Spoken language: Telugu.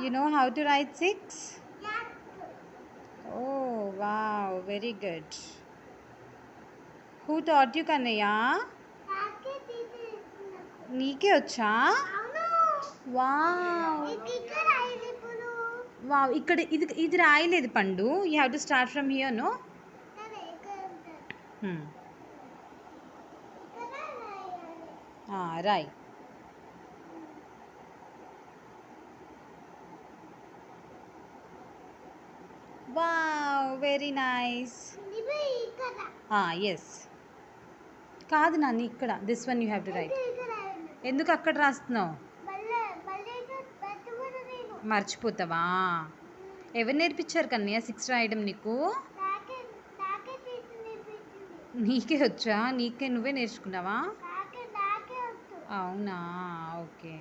You know how to write 6? Oh, wow, very good. Who taught you, Kannaya? నీకే వచ్చా? వావ్ వావ్ ఇక్కడ ఇది రాయలేదు Pandu. You have to start from here no. రాయ్. Wow very nice. ఎస్ కాదు నాన్న ఇక్కడ this one you have to write. ఎందుకు అక్కడ రాస్తున్నావు? మర్చిపోతావా? ఎవరు నేర్పించారు కన్నయ్య 6 రాయడం నీకు? నీకే వచ్చా? నువ్వే నేర్చుకున్నావా? అవునా, ఓకే.